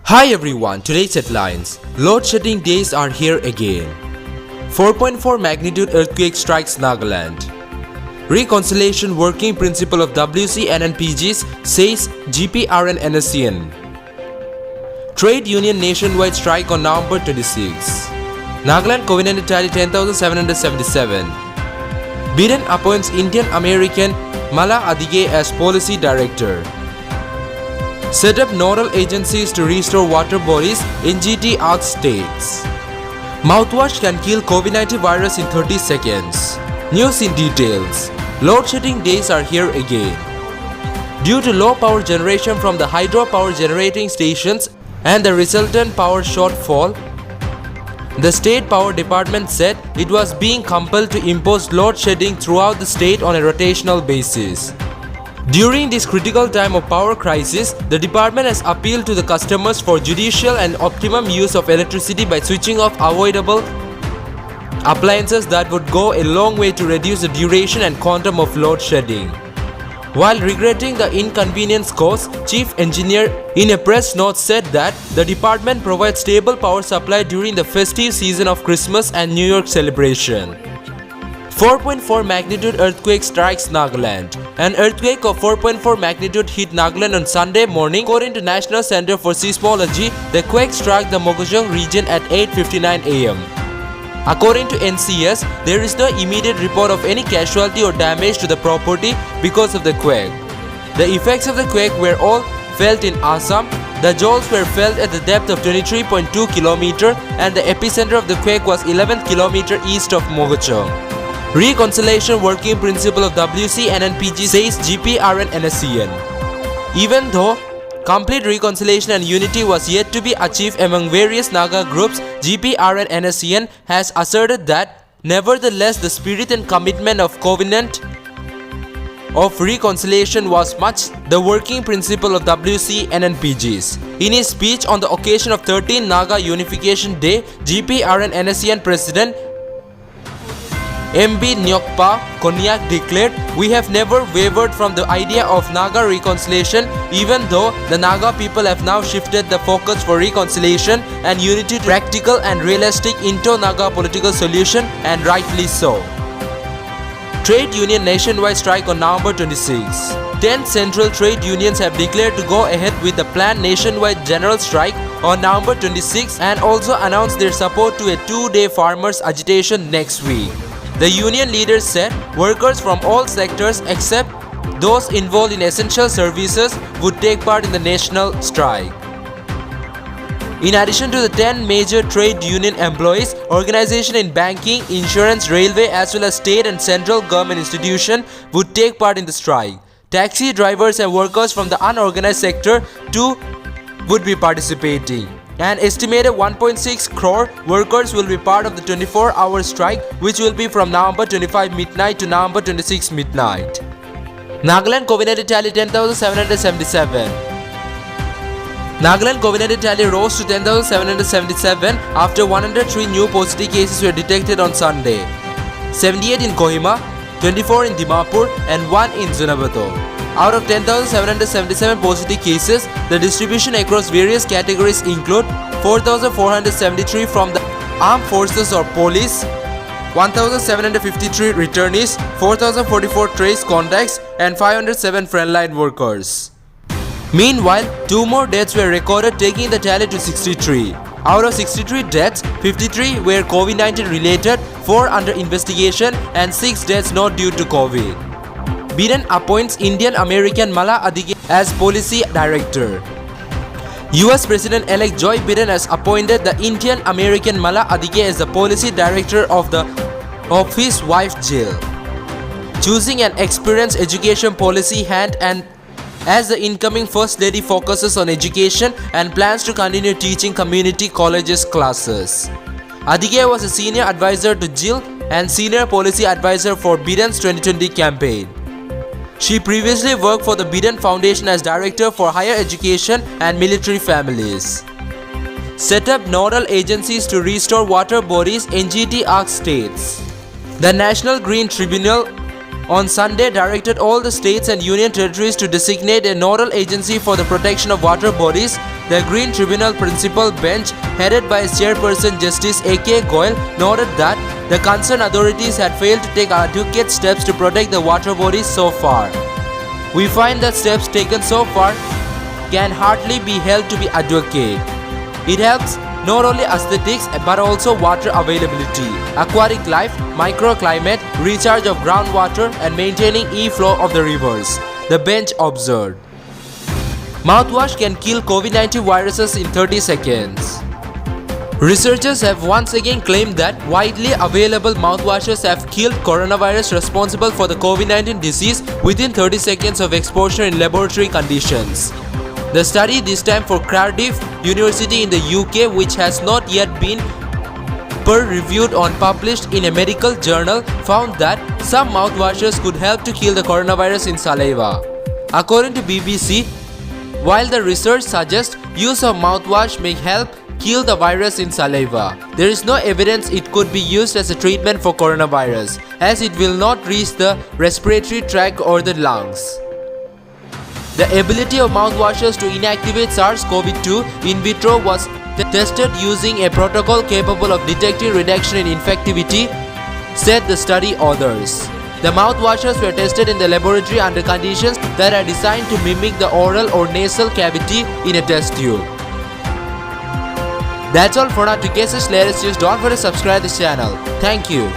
Hi everyone, today's headlines. Load shedding days are here again. 4.4 magnitude earthquake strikes Nagaland. Reconciliation working principle of WCNNPGs says GPRN NSCN. Trade union nationwide strike on November 26. Nagaland COVID-19 tally 10,777. Biden appoints Indian American Mala Adige as policy director. Set up nodal agencies to restore water bodies, NGT asks states. Mouthwash can kill COVID-19 virus in 30 seconds. News in details. Load shedding days are here again. Due to low power generation from the hydropower generating stations and the resultant power shortfall, the State Power Department said it was being compelled to impose load shedding throughout the state on a rotational basis. During this critical time of power crisis, the department has appealed to the customers for judicial and optimum use of electricity by switching off avoidable appliances that would go a long way to reduce the duration and quantum of load shedding. While regretting the inconvenience caused, Chief Engineer in a press note said that the department provides stable power supply during the festive season of Christmas and New Year celebration. 4.4 magnitude earthquake strikes Nagaland. An earthquake of 4.4 magnitude hit Nagaland on Sunday morning. According to National Center for Seismology, the quake struck the Mogojong region at 8:59 am. According to NCS, there is no immediate report of any casualty or damage to the property because of the quake. The effects of the quake were all felt in Assam. The jolts were felt at the depth of 23.2 km and the epicenter of the quake was 11 km east of Mogojong. Reconciliation working principle of WCNNPG says GPRN NSCN. Even though complete reconciliation and unity was yet to be achieved among various Naga groups, GPRN NSCN has asserted that nevertheless the spirit and commitment of covenant of reconciliation was much the working principle of WCNNPGs. In his speech on the occasion of 13th Naga Unification Day, GPRN NSCN President MB Nyokpa Konyak declared, "We have never wavered from the idea of Naga reconciliation, even though the Naga people have now shifted the focus for reconciliation and unity to practical and realistic Indo-Naga political solution, and rightly so." Trade union nationwide strike on November 26. 10 central trade unions have declared to go ahead with the planned nationwide general strike on November 26 and also announced their support to a 2-day farmers' agitation next week. The union leaders said workers from all sectors except those involved in essential services would take part in the national strike. In addition to the 10 major trade union employees, organizations in banking, insurance, railway as well as state and central government institutions would take part in the strike. Taxi drivers and workers from the unorganized sector too would be participating. An estimated 1.6 crore workers will be part of the 24-hour strike, which will be from November 25 midnight to November 26 midnight. Nagaland COVID-19 tally 10,777. Nagaland COVID-19 tally rose to 10,777 after 103 new positive cases were detected on Sunday. 78 in Kohima, 24 in Dimapur and 1 in Zunabado. Out of 10,777 positive cases, the distribution across various categories include 4,473 from the armed forces or police, 1,753 returnees, 4,044 trace contacts and 507 frontline workers. Meanwhile, 2 more deaths were recorded, taking the tally to 63. Out of 63 deaths, 53 were COVID-19 related, 4 under investigation and 6 deaths not due to COVID. Biden appoints Indian American Mala Adige as policy director. US President-elect Joe Biden has appointed the Indian American Mala Adige as the policy director of his wife Jill, choosing an experienced education policy hand and as the incoming First Lady focuses on education and plans to continue teaching community colleges classes. Adige was a senior advisor to Jill and senior policy advisor for Biden's 2020 campaign. She previously worked for the Biden Foundation as Director for Higher Education and Military Families. Set up nodal agencies to restore water bodies, NGT asks states. The National Green Tribunal on Sunday directed all the states and union territories to designate a nodal agency for the protection of water bodies The Green Tribunal Principal Bench, headed by its chairperson Justice A.K. Goyal, noted that the concerned authorities had failed to take adequate steps to protect the water bodies so far. We find that steps taken so far can hardly be held to be adequate. It helps not only aesthetics but also water availability, aquatic life, microclimate, recharge of groundwater and maintaining e-flow of the rivers, the bench observed. Mouthwash can kill COVID-19 viruses in 30 seconds. Researchers have once again claimed that widely available mouthwashes have killed coronavirus responsible for the COVID-19 disease within 30 seconds of exposure in laboratory conditions. The study, this time for Cardiff University in the UK, which has not yet been peer-reviewed or published in a medical journal, found that some mouthwashes could help to kill the coronavirus in saliva. According to BBC, while the research suggests use of mouthwash may help kill the virus in saliva, there is no evidence it could be used as a treatment for coronavirus, as it will not reach the respiratory tract or the lungs. The ability of mouthwashes to inactivate SARS-CoV-2 in vitro was tested using a protocol capable of detecting reduction in infectivity, said the study authors. The mouthwashes were tested in the laboratory under conditions that are designed to mimic the oral or nasal cavity in a test tube. That's all for now. To get such latest news, don't forget to subscribe to this channel. Thank you.